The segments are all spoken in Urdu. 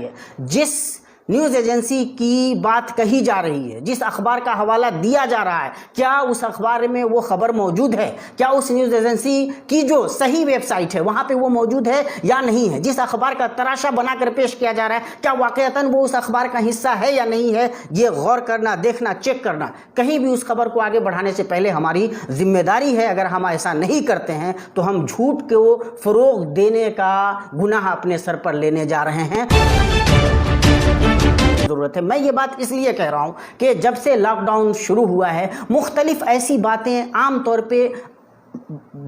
ہے جس نیوز ایجنسی کی بات کہی جا رہی ہے, جس اخبار کا حوالہ دیا جا رہا ہے, کیا اس اخبار میں وہ خبر موجود ہے؟ کیا اس نیوز ایجنسی کی جو صحیح ویب سائٹ ہے وہاں پہ وہ موجود ہے یا نہیں ہے؟ جس اخبار کا تراشا بنا کر پیش کیا جا رہا ہے کیا واقعتاً وہ اس اخبار کا حصہ ہے یا نہیں ہے؟ یہ غور کرنا, دیکھنا, چیک کرنا کہیں بھی اس خبر کو آگے بڑھانے سے پہلے ہماری ذمہ داری ہے. اگر ہم ایسا نہیں کرتے ہیں تو ہم جھوٹ کو فروغ دینے کا گناہ اپنے سر پر لینے جا رہے ہیں. ضرورت ہے. میں یہ بات اس لیے کہہ رہا ہوں کہ جب سے لاک ڈاؤن شروع ہوا ہے مختلف ایسی باتیں عام طور پہ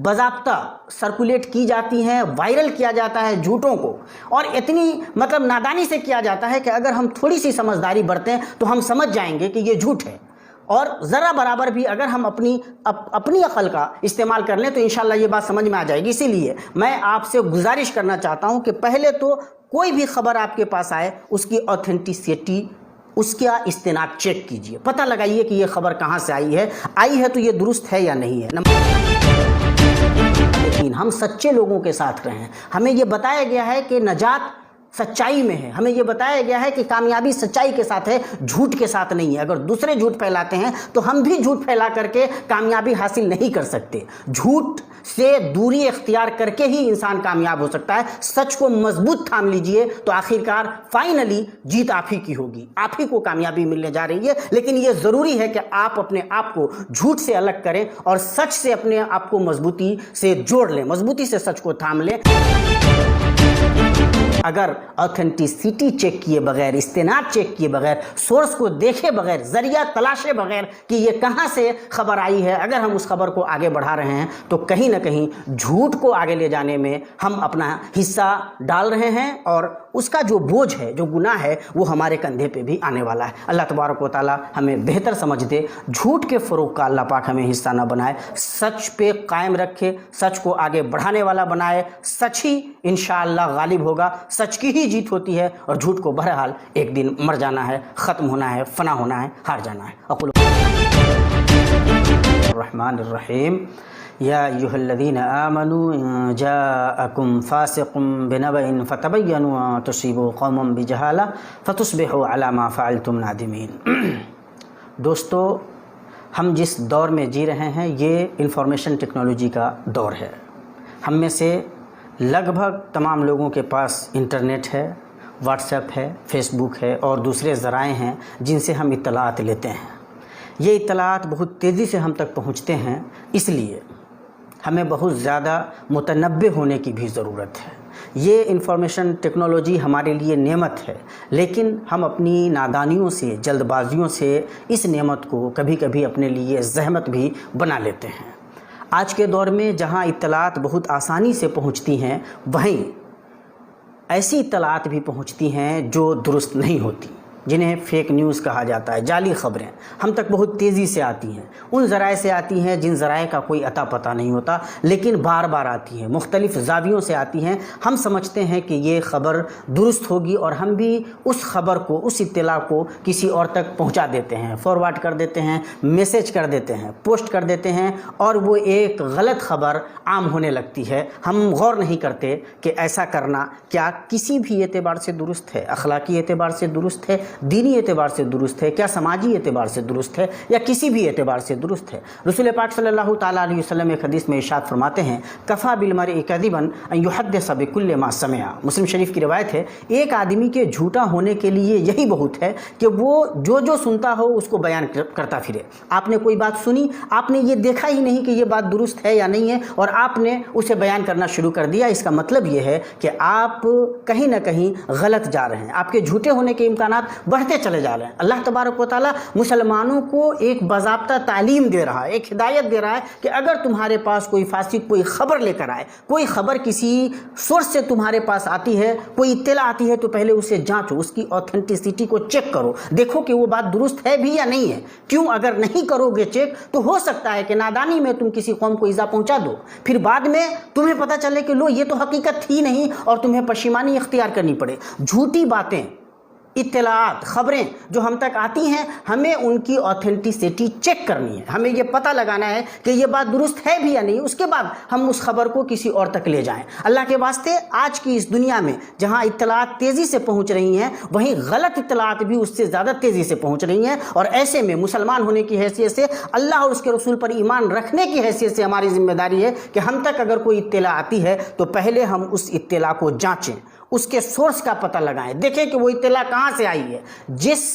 باضابطہ سرکولیٹ کی جاتی ہیں, وائرل کیا جاتا ہے جھوٹوں کو, اور اتنی نادانی سے کیا جاتا ہے کہ اگر ہم تھوڑی سی سمجھداری برتیں تو ہم سمجھ جائیں گے کہ یہ جھوٹ ہے, اور ذرا برابر بھی اگر ہم اپنی عقل کا استعمال کر لیں تو انشاءاللہ یہ بات سمجھ میں آ جائے گی. اسی لیے میں آپ سے گزارش کرنا چاہتا ہوں کہ پہلے تو کوئی بھی خبر آپ کے پاس آئے اس کی اوتھینٹسٹی, اس کا استناد چیک کیجئے, پتہ لگائیے کہ یہ خبر کہاں سے آئی ہے تو یہ درست ہے یا نہیں ہے. لیکن ہم سچے لوگوں کے ساتھ رہیں. ہمیں یہ بتایا گیا ہے کہ نجات سچائی میں ہے, ہمیں یہ بتایا گیا ہے کہ کامیابی سچائی کے ساتھ ہے, جھوٹ کے ساتھ نہیں ہے. اگر دوسرے جھوٹ پھیلاتے ہیں تو ہم بھی جھوٹ پھیلا کر کے کامیابی حاصل نہیں کر سکتے. جھوٹ سے دوری اختیار کر کے ہی انسان کامیاب ہو سکتا ہے. سچ کو مضبوط تھام لیجئے تو آخرکار فائنلی جیت آپ ہی کی ہوگی, آپ ہی کو کامیابی ملنے جا رہی ہے. لیکن یہ ضروری ہے کہ آپ اپنے آپ کو جھوٹ سے الگ کریں اور سچ سے اپنے آپ کو مضبوطی سے جوڑ لیں, مضبوطی سے سچ کو تھام لیں. اگر اوتھینٹسٹی چیک کیے بغیر, استناد چیک کیے بغیر, سورس کو دیکھے بغیر, ذریعہ تلاشے بغیر کہ یہ کہاں سے خبر آئی ہے, اگر ہم اس خبر کو آگے بڑھا رہے ہیں تو کہیں نہ کہیں جھوٹ کو آگے لے جانے میں ہم اپنا حصہ ڈال رہے ہیں, اور اس کا جو بوجھ ہے, جو گناہ ہے, وہ ہمارے کندھے پہ بھی آنے والا ہے. اللہ تبارک و تعالی ہمیں بہتر سمجھ دے. جھوٹ کے فروغ کا اللہ پاک ہمیں حصہ نہ بنائے, سچ پہ قائم رکھے, سچ کو آگے بڑھانے والا بنائے. سچ ہی انشاءاللہ غالب ہوگا, سچ کی ہی جیت ہوتی ہے, اور جھوٹ کو بہرحال ایک دن مر جانا ہے, ختم ہونا ہے, فنا ہونا ہے, ہار جانا ہے. اقول الرحمن الرحیم یا ایھا الذین آمنوا ان جاءکم فاسق بنبأ فتبینوا ان تصیبوا قوما بجہالہ فتصبحوا علی ما فعلتم نادمین. دوستو, ہم جس دور میں جی رہے ہیں یہ انفارمیشن ٹیکنالوجی کا دور ہے. ہم میں سے لگ بھگ تمام لوگوں کے پاس انٹرنیٹ ہے, واٹس ایپ ہے, فیس بک ہے اور دوسرے ذرائع ہیں جن سے ہم اطلاعات لیتے ہیں. یہ اطلاعات بہت تیزی سے ہم تک پہنچتے ہیں, اس لیے ہمیں بہت زیادہ متنبہ ہونے کی بھی ضرورت ہے. یہ انفارمیشن ٹیکنالوجی ہمارے لیے نعمت ہے, لیکن ہم اپنی نادانیوں سے, جلد بازیوں سے اس نعمت کو کبھی کبھی اپنے لیے زحمت بھی بنا لیتے ہیں. آج کے دور میں جہاں اطلاعات بہت آسانی سے پہنچتی ہیں, وہیں ایسی اطلاعات بھی پہنچتی ہیں جو درست نہیں ہوتی, جنہیں فیک نیوز کہا جاتا ہے. جعلی خبریں ہم تک بہت تیزی سے آتی ہیں, ان ذرائع سے آتی ہیں جن ذرائع کا کوئی عطا پتہ نہیں ہوتا, لیکن بار بار آتی ہیں, مختلف زاویوں سے آتی ہیں. ہم سمجھتے ہیں کہ یہ خبر درست ہوگی اور ہم بھی اس خبر کو, اس اطلاع کو کسی اور تک پہنچا دیتے ہیں, فارورڈ کر دیتے ہیں, میسج کر دیتے ہیں, پوسٹ کر دیتے ہیں, اور وہ ایک غلط خبر عام ہونے لگتی ہے. ہم غور نہیں کرتے کہ ایسا کرنا کیا کسی بھی اعتبار سے درست ہے, اخلاقی اعتبار سے درست ہے, دینی اعتبار سے درست ہے, کیا سماجی اعتبار سے درست ہے, یا کسی بھی اعتبار سے درست ہے. رسول پاک صلی اللہ تعالیٰ علیہ وسلم ایک حدیث میں ارشاد فرماتے ہیں, کفا بالمرء کذبا ان یحدث بکل ما سمع. مسلم شریف کی روایت ہے, ایک آدمی کے جھوٹا ہونے کے لیے یہی بہت ہے کہ وہ جو سنتا ہو اس کو بیان کرتا پھرے. آپ نے کوئی بات سنی, آپ نے یہ دیکھا ہی نہیں کہ یہ بات درست ہے یا نہیں ہے, اور آپ نے اسے بیان کرنا شروع کر دیا. اس کا مطلب یہ ہے کہ آپ کہیں نہ کہیں غلط جا رہے ہیں, آپ کے جھوٹے ہونے کے امکانات بڑھتے چلے جا رہے ہیں. اللہ تبارک و تعالیٰ مسلمانوں کو ایک باضابطہ تعلیم دے رہا ہے, ایک ہدایت دے رہا ہے کہ اگر تمہارے پاس کوئی فاسق کوئی خبر لے کر آئے, کوئی خبر کسی سورس سے تمہارے پاس آتی ہے, کوئی اطلاع آتی ہے, تو پہلے اسے جانچو, اس کی اوتھینٹسٹی کو چیک کرو, دیکھو کہ وہ بات درست ہے بھی یا نہیں ہے. کیوں, اگر نہیں کرو گے چیک تو ہو سکتا ہے کہ نادانی میں تم کسی قوم کو ایذا پہنچا دو, پھر بعد میں تمہیں پتہ چلے کہ لو یہ تو حقیقت تھی نہیں, اور تمہیں پشیمانی اختیار کرنی پڑے. جھوٹی باتیں اطلاعات خبریں جو ہم تک آتی ہیں ہمیں ان کی آتھینٹسٹی چیک کرنی ہے، ہمیں یہ پتہ لگانا ہے کہ یہ بات درست ہے بھی یا نہیں، اس کے بعد ہم اس خبر کو کسی اور تک لے جائیں۔ اللہ کے واسطے آج کی اس دنیا میں جہاں اطلاعات تیزی سے پہنچ رہی ہیں وہیں غلط اطلاعات بھی اس سے زیادہ تیزی سے پہنچ رہی ہیں، اور ایسے میں مسلمان ہونے کی حیثیت سے، اللہ اور اس کے رسول پر ایمان رکھنے کی حیثیت سے ہماری ذمہ داری ہے کہ ہم تک اگر کوئی اطلاع آتی ہے تو پہلے ہم اس اطلاع کو جانچیں، اس کے سورس کا پتہ لگائیں، دیکھیں کہ وہ اطلاع کہاں سے آئی ہے۔ جس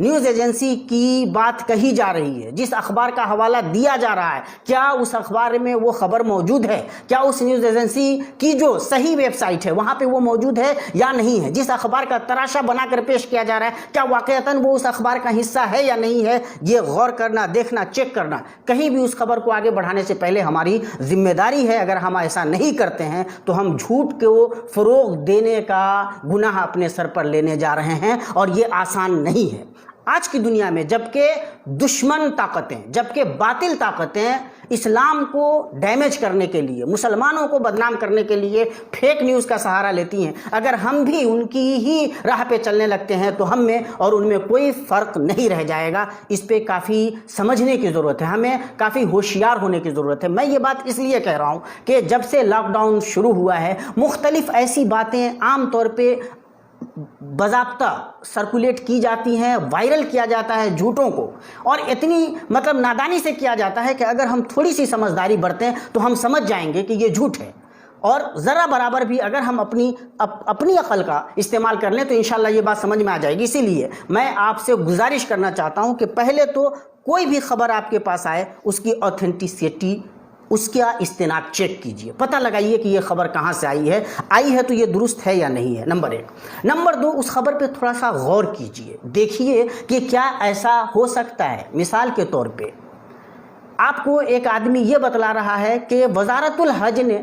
نیوز ایجنسی کی بات کہی جا رہی ہے، جس اخبار کا حوالہ دیا جا رہا ہے، کیا اس اخبار میں وہ خبر موجود ہے؟ کیا اس نیوز ایجنسی کی جو صحیح ویب سائٹ ہے وہاں پہ وہ موجود ہے یا نہیں ہے؟ جس اخبار کا تراشا بنا کر پیش کیا جا رہا ہے کیا واقعتاً وہ اس اخبار کا حصہ ہے یا نہیں ہے؟ یہ غور کرنا، دیکھنا، چیک کرنا کہیں بھی اس خبر کو آگے بڑھانے سے پہلے ہماری ذمہ داری ہے۔ اگر ہم ایسا نہیں کرتے ہیں تو ہم جھوٹ کو فروغ دینے کا گناہ اپنے سر پر لینے جا رہے ہیں، اور یہ آسان نہیں ہے۔ آج کی دنیا میں جبکہ دشمن طاقتیں، جبکہ باطل طاقتیں اسلام کو ڈیمیج کرنے کے لیے، مسلمانوں کو بدنام کرنے کے لیے فیک نیوز کا سہارا لیتی ہیں، اگر ہم بھی ان کی ہی راہ پہ چلنے لگتے ہیں تو ہم میں اور ان میں کوئی فرق نہیں رہ جائے گا۔ اس پہ کافی سمجھنے کی ضرورت ہے، ہمیں کافی ہوشیار ہونے کی ضرورت ہے۔ میں یہ بات اس لیے کہہ رہا ہوں کہ جب سے لاک ڈاؤن شروع ہوا ہے مختلف ایسی باتیں عام طور پہ باضابطہ سرکولیٹ کی جاتی ہیں، وائرل کیا جاتا ہے جھوٹوں کو، اور اتنی نادانی سے کیا جاتا ہے کہ اگر ہم تھوڑی سی سمجھداری برتیں تو ہم سمجھ جائیں گے کہ یہ جھوٹ ہے، اور ذرا برابر بھی اگر ہم اپنی عقل کا استعمال کر لیں تو انشاءاللہ یہ بات سمجھ میں آ جائے گی۔ اسی لیے میں آپ سے گزارش کرنا چاہتا ہوں کہ پہلے تو کوئی بھی خبر آپ کے پاس آئے اس کی آتھینٹسٹی، اس کا استناد چیک کیجئے، پتہ لگائیے کہ یہ خبر کہاں سے آئی ہے تو یہ درست ہے یا نہیں ہے، نمبر 1۔ نمبر 2، اس خبر پہ تھوڑا سا غور کیجئے، دیکھیے کہ کیا ایسا ہو سکتا ہے۔ مثال کے طور پہ آپ کو ایک آدمی یہ بتلا رہا ہے کہ وزارت الحج نے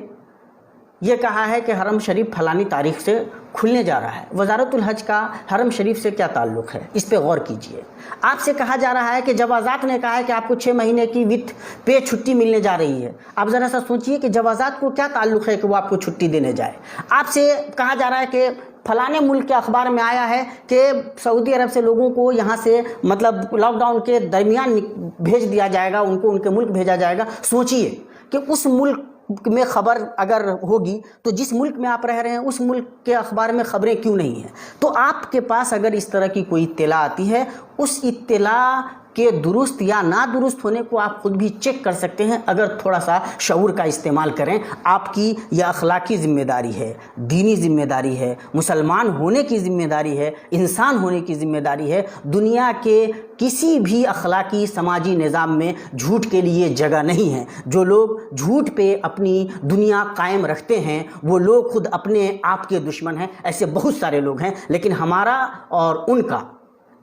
یہ کہا ہے کہ حرم شریف فلانی تاریخ سے کھلنے جا رہا ہے۔ وزارت الحج کا حرم شریف سے کیا تعلق ہے؟ اس پہ غور کیجئے۔ آپ سے کہا جا رہا ہے کہ جوازات نے کہا ہے کہ آپ کو 6 مہینے کی وتھ پے چھٹی ملنے جا رہی ہے۔ آپ ذرا سا سوچئے کہ جوازات کو کیا تعلق ہے کہ وہ آپ کو چھٹی دینے جائے۔ آپ سے کہا جا رہا ہے کہ فلانے ملک کے اخبار میں آیا ہے کہ سعودی عرب سے لوگوں کو یہاں سے لاک ڈاؤن کے درمیان بھیج دیا جائے گا، ان کو ان کے ملک بھیجا جائے گا۔ سوچئے کہ اس ملک میں خبر اگر ہوگی تو جس ملک میں آپ رہ رہے ہیں اس ملک کے اخبار میں خبریں کیوں نہیں ہیں؟ تو آپ کے پاس اگر اس طرح کی کوئی اطلاع آتی ہے، اس اطلاع کے درست یا نادرست ہونے کو آپ خود بھی چیک کر سکتے ہیں اگر تھوڑا سا شعور کا استعمال کریں۔ آپ کی یہ اخلاقی ذمہ داری ہے، دینی ذمہ داری ہے، مسلمان ہونے کی ذمہ داری ہے، انسان ہونے کی ذمہ داری ہے۔ دنیا کے کسی بھی اخلاقی سماجی نظام میں جھوٹ کے لیے جگہ نہیں ہے۔ جو لوگ جھوٹ پہ اپنی دنیا قائم رکھتے ہیں وہ لوگ خود اپنے آپ کے دشمن ہیں۔ ایسے بہت سارے لوگ ہیں، لیکن ہمارا اور ان کا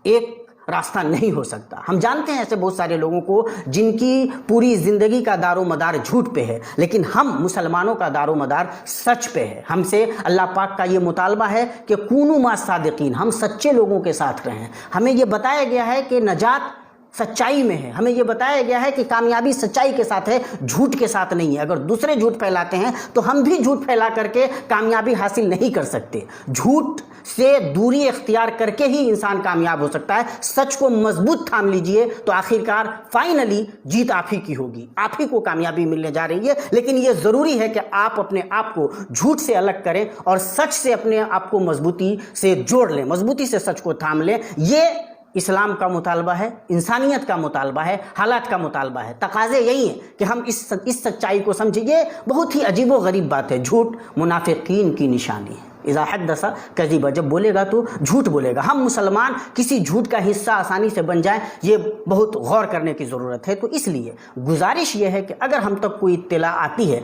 ایک راستہ نہیں ہو سکتا۔ ہم جانتے ہیں ایسے بہت سارے لوگوں کو جن کی پوری زندگی کا دار و مدار جھوٹ پہ ہے، لیکن ہم مسلمانوں کا دار و مدار سچ پہ ہے۔ ہم سے اللہ پاک کا یہ مطالبہ ہے کہ کونوا مع الصادقین، ہم سچے لوگوں کے ساتھ رہیں۔ ہمیں یہ بتایا گیا ہے کہ نجات سچائی میں ہے، ہمیں یہ بتایا گیا ہے کہ کامیابی سچائی کے ساتھ ہے، جھوٹ کے ساتھ نہیں ہے۔ اگر دوسرے جھوٹ پھیلاتے ہیں تو ہم بھی جھوٹ پھیلا کر کے کامیابی حاصل نہیں کر سکتے۔ جھوٹ سے دوری اختیار کر کے ہی انسان کامیاب ہو سکتا ہے۔ سچ کو مضبوط تھام لیجئے تو آخرکار فائنلی جیت آپ ہی کی ہوگی، آپ ہی کو کامیابی ملنے جا رہی ہے۔ لیکن یہ ضروری ہے کہ آپ اپنے آپ کو جھوٹ سے الگ کریں اور سچ سے اپنے آپ کو مضبوطی سے جوڑ لیں، مضبوطی سے سچ کو تھام لیں۔ یہ اسلام کا مطالبہ ہے، انسانیت کا مطالبہ ہے، حالات کا مطالبہ ہے۔ تقاضے یہی ہیں کہ ہم اس سچائی کو سمجھیں۔ یہ بہت ہی عجیب و غریب بات ہے، جھوٹ منافقین کی نشانی ہے۔ اذا حدث کذب، جب بولے گا تو جھوٹ بولے گا۔ ہم مسلمان کسی جھوٹ کا حصہ آسانی سے بن جائیں، یہ بہت غور کرنے کی ضرورت ہے۔ تو اس لیے گزارش یہ ہے کہ اگر ہم تک کوئی اطلاع آتی ہے،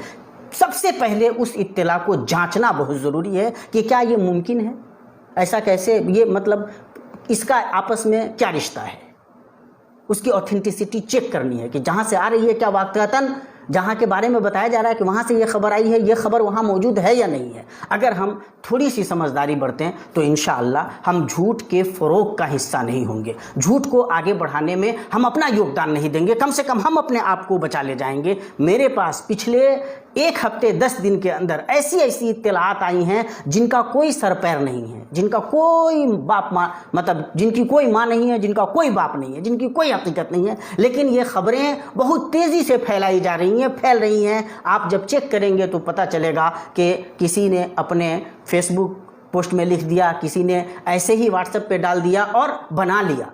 سب سے پہلے اس اطلاع کو جانچنا بہت ضروری ہے کہ کیا یہ ممکن ہے، ایسا کیسے، یہ مطلب اس کا آپس میں کیا رشتہ ہے، اس کی آتھینٹسٹی چیک کرنی ہے کہ جہاں سے آ رہی ہے کیا واقعتاً جہاں کے بارے میں بتایا جا رہا ہے کہ وہاں سے یہ خبر آئی ہے، یہ خبر وہاں موجود ہے یا نہیں ہے۔ اگر ہم تھوڑی سی سمجھداری برتیں تو انشاءاللہ ہم جھوٹ کے فروغ کا حصہ نہیں ہوں گے، جھوٹ کو آگے بڑھانے میں ہم اپنا یوگدان نہیں دیں گے، کم سے کم ہم اپنے آپ کو بچا لے جائیں گے۔ میرے پاس پچھلے 1 ہفتے 10 دن کے اندر ایسی ایسی اطلاعات آئی ہیں جن کا کوئی سر پیر نہیں ہے، جن کا کوئی باپ ماں مطلب جن کی کوئی ماں نہیں ہے، جن کا کوئی باپ نہیں ہے، جن کی کوئی حقیقت نہیں ہے، لیکن یہ خبریں بہت تیزی سے پھیلائی جا رہی ہیں، پھیل رہی ہیں۔ آپ جب چیک کریں گے تو پتہ چلے گا کہ کسی نے اپنے فیس بک پوسٹ میں لکھ دیا، کسی نے ایسے ہی واٹس ایپ پہ ڈال دیا اور بنا لیا،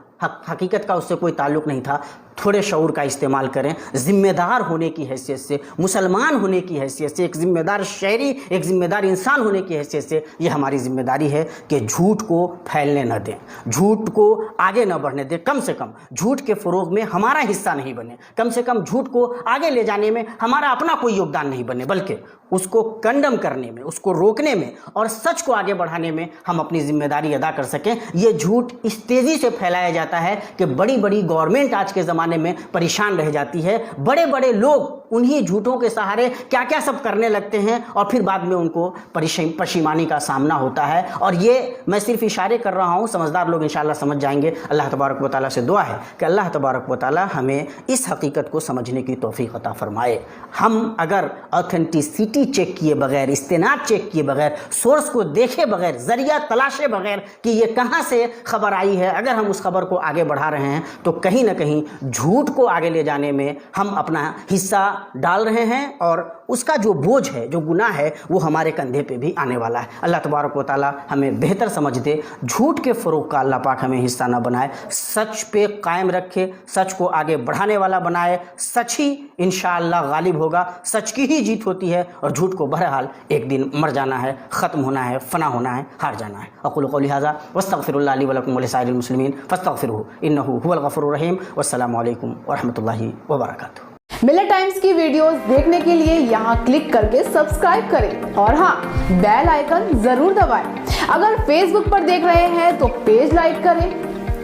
حقیقت کا اس سے کوئی تعلق نہیں تھا۔ تھوڑے شعور کا استعمال کریں، ذمہ دار ہونے کی حیثیت سے، مسلمان ہونے کی حیثیت سے، ایک ذمہ دار شہری، ایک ذمہ دار انسان ہونے کی حیثیت سے یہ ہماری ذمہ داری ہے کہ جھوٹ کو پھیلنے نہ دیں، جھوٹ کو آگے نہ بڑھنے دیں، کم سے کم جھوٹ کے فروغ میں ہمارا حصہ نہیں بنے، کم سے کم جھوٹ کو آگے لے جانے میں ہمارا اپنا کوئی یوگدان نہیں بنے، بلکہ اس کو کنڈم کرنے میں، اس کو روکنے میں اور سچ کو آگے بڑھانے میں ہم اپنی ذمہ داری ادا کر سکیں۔ یہ جھوٹ اس تیزی سے پھیلایا جاتا ہے کہ بڑی بڑی گورنمنٹ آج کے زمانے میں پریشان رہ جاتی ہے، بڑے بڑے لوگ انہی جھوٹوں کے سہارے کیا کیا سب کرنے لگتے ہیں اور پھر بعد میں ان کو پشیمانی کا سامنا ہوتا ہے۔ اور یہ میں صرف اشارے کر رہا ہوں، سمجھدار لوگ انشاءاللہ سمجھ جائیں گے۔ اللہ تبارک و تعالیٰ سے دعا ہے کہ اللہ تبارک و تعالیٰ ہمیں اس حقیقت کو سمجھنے کی توفیق عطا فرمائے۔ ہم اگر آتھینٹیسٹی چیک کیے بغیر، استناد چیک کیے بغیر، سورس کو دیکھے بغیر، ذریعہ تلاشے بغیر کہ یہ کہاں سے خبر آئی ہے، اگر ہم اس خبر کو آگے بڑھا رہے ہیں تو کہیں نہ کہیں جھوٹ کو آگے لے جانے میں ہم اپنا حصہ ڈال رہے ہیں، اور اس کا جو بوجھ ہے، جو گناہ ہے، وہ ہمارے کندھے پہ بھی آنے والا ہے۔ اللہ تبارک و تعالیٰ ہمیں بہتر سمجھ دے، جھوٹ کے فروغ کا اللہ پاک ہمیں حصہ نہ بنائے، سچ پہ قائم رکھے، سچ کو آگے بڑھانے والا بنائے۔ سچ ہی انشاءاللہ غالب ہوگا، سچ کی ہی جیت ہوتی ہے، اور جھوٹ کو بہرحال ایک دن مر جانا ہے، ختم ہونا ہے، فنا ہونا ہے، ہار جانا ہے۔ اقول قولی ھذا واستغفر اللہ لی ولکم ولسائر المسلمین فاستغفروہ انہ ھو الغفور الرحیم۔ والسلام علیکم ورحمۃ اللہ وبرکاتہ۔ ملت ٹائمز کی ویڈیوز دیکھنے کے لیے یہاں کلک کر کے سبسکرائب کریں، اور ہاں، بیل آئیکن ضرور دبائیں۔ اگر فیس بک پر دیکھ رہے ہیں تو پیج لائک کریں۔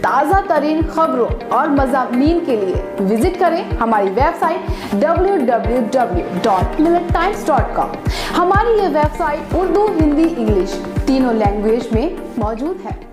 تازہ ترین خبروں اور مضامین کے لیے وزٹ کریں ہماری ویب سائٹ www.millettimes.com۔ ہماری یہ web site Urdu, Hindi, English تینوں لینگویج میں موجود ہے۔